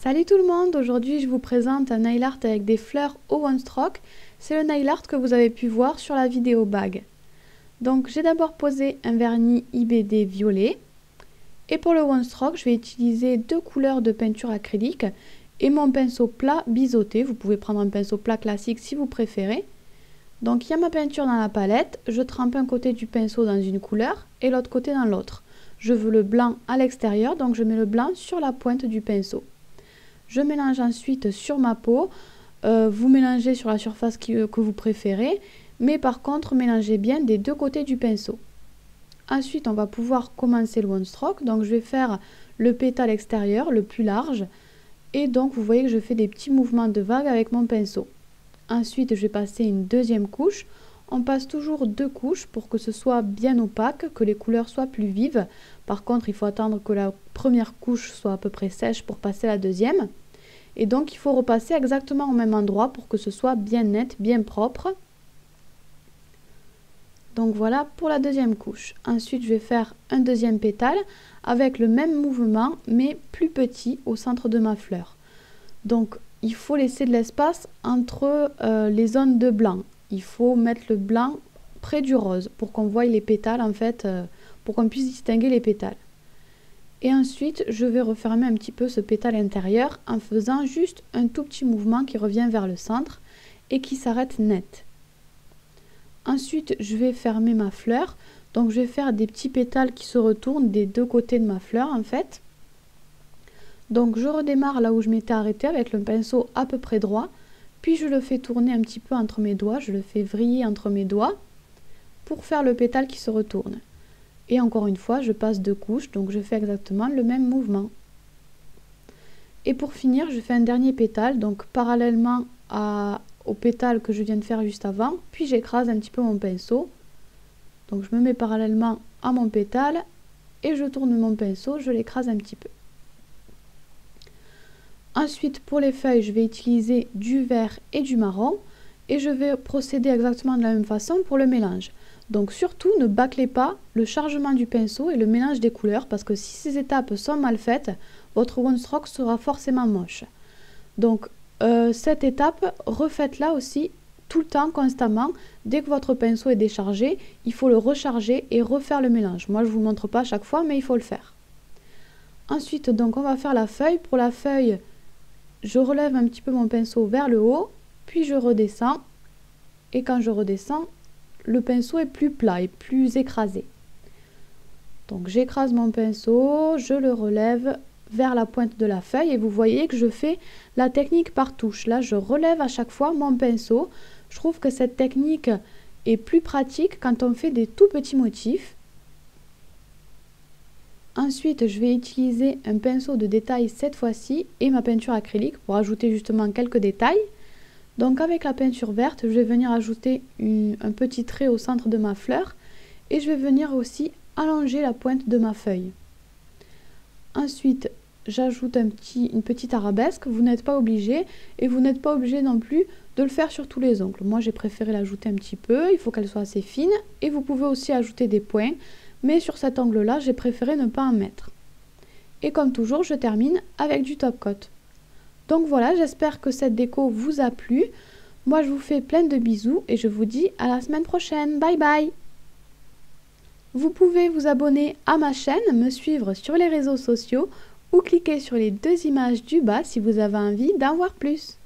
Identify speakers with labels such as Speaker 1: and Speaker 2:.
Speaker 1: Salut tout le monde, aujourd'hui je vous présente un nail art avec des fleurs au one stroke. C'est le nail art que vous avez pu voir sur la vidéo bague. Donc j'ai d'abord posé un vernis IBD violet. Et pour le one stroke, je vais utiliser deux couleurs de peinture acrylique et mon pinceau plat biseauté. Vous pouvez prendre un pinceau plat classique si vous préférez. Donc il y a ma peinture dans la palette, je trempe un côté du pinceau dans une couleur et l'autre côté dans l'autre. Je veux le blanc à l'extérieur, donc je mets le blanc sur la pointe du pinceau. Je mélange ensuite sur ma peau, vous mélangez sur la surface que vous préférez, mais par contre mélangez bien des deux côtés du pinceau. Ensuite on va pouvoir commencer le one stroke, donc je vais faire le pétale extérieur le plus large, et donc vous voyez que je fais des petits mouvements de vague avec mon pinceau. Ensuite je vais passer une deuxième couche, on passe toujours deux couches pour que ce soit bien opaque, que les couleurs soient plus vives. Par contre il faut attendre que la première couche soit à peu près sèche pour passer la deuxième. Et donc il faut repasser exactement au même endroit pour que ce soit bien net, bien propre. Donc voilà pour la deuxième couche. Ensuite je vais faire un deuxième pétale avec le même mouvement mais plus petit au centre de ma fleur. Donc il faut laisser de l'espace entre les zones de blanc. Il faut mettre le blanc près du rose pour qu'on voie les pétales en fait, pour qu'on puisse distinguer les pétales. Et ensuite, je vais refermer un petit peu ce pétale intérieur en faisant juste un tout petit mouvement qui revient vers le centre et qui s'arrête net. Ensuite, je vais fermer ma fleur. Donc, je vais faire des petits pétales qui se retournent des deux côtés de ma fleur en fait. Donc, je redémarre là où je m'étais arrêtée avec le pinceau à peu près droit. Puis, je le fais tourner un petit peu entre mes doigts. Je le fais vriller entre mes doigts pour faire le pétale qui se retourne. Et encore une fois, je passe deux couches, donc je fais exactement le même mouvement. Et pour finir, je fais un dernier pétale, donc parallèlement au pétale que je viens de faire juste avant, puis j'écrase un petit peu mon pinceau. Donc je me mets parallèlement à mon pétale et je tourne mon pinceau, je l'écrase un petit peu. Ensuite, pour les feuilles, je vais utiliser du vert et du marron et je vais procéder exactement de la même façon pour le mélange. Donc surtout ne bâclez pas le chargement du pinceau et le mélange des couleurs parce que si ces étapes sont mal faites, votre one stroke sera forcément moche. Donc cette étape, refaites-la aussi tout le temps, constamment. Dès que votre pinceau est déchargé, il faut le recharger et refaire le mélange. Moi je ne vous le montre pas à chaque fois, mais il faut le faire. Ensuite, donc on va faire la feuille. Pour la feuille, je relève un petit peu mon pinceau vers le haut, puis je redescends. Et quand je redescends, le pinceau est plus plat et plus écrasé. Donc j'écrase mon pinceau, je le relève vers la pointe de la feuille et vous voyez que je fais la technique par touche. Là je relève à chaque fois mon pinceau. Je trouve que cette technique est plus pratique quand on fait des tout petits motifs. Ensuite je vais utiliser un pinceau de détail cette fois-ci et ma peinture acrylique pour ajouter justement quelques détails. Donc avec la peinture verte, je vais venir ajouter un petit trait au centre de ma fleur et je vais venir aussi allonger la pointe de ma feuille. Ensuite, j'ajoute une petite arabesque, vous n'êtes pas obligé et vous n'êtes pas obligé non plus de le faire sur tous les ongles. Moi j'ai préféré l'ajouter un petit peu, il faut qu'elle soit assez fine et vous pouvez aussi ajouter des points, mais sur cet angle-là, j'ai préféré ne pas en mettre. Et comme toujours, je termine avec du top coat. Donc voilà, j'espère que cette déco vous a plu. Moi, je vous fais plein de bisous et je vous dis à la semaine prochaine. Bye bye! Vous pouvez vous abonner à ma chaîne, me suivre sur les réseaux sociaux ou cliquer sur les deux images du bas si vous avez envie d'en voir plus.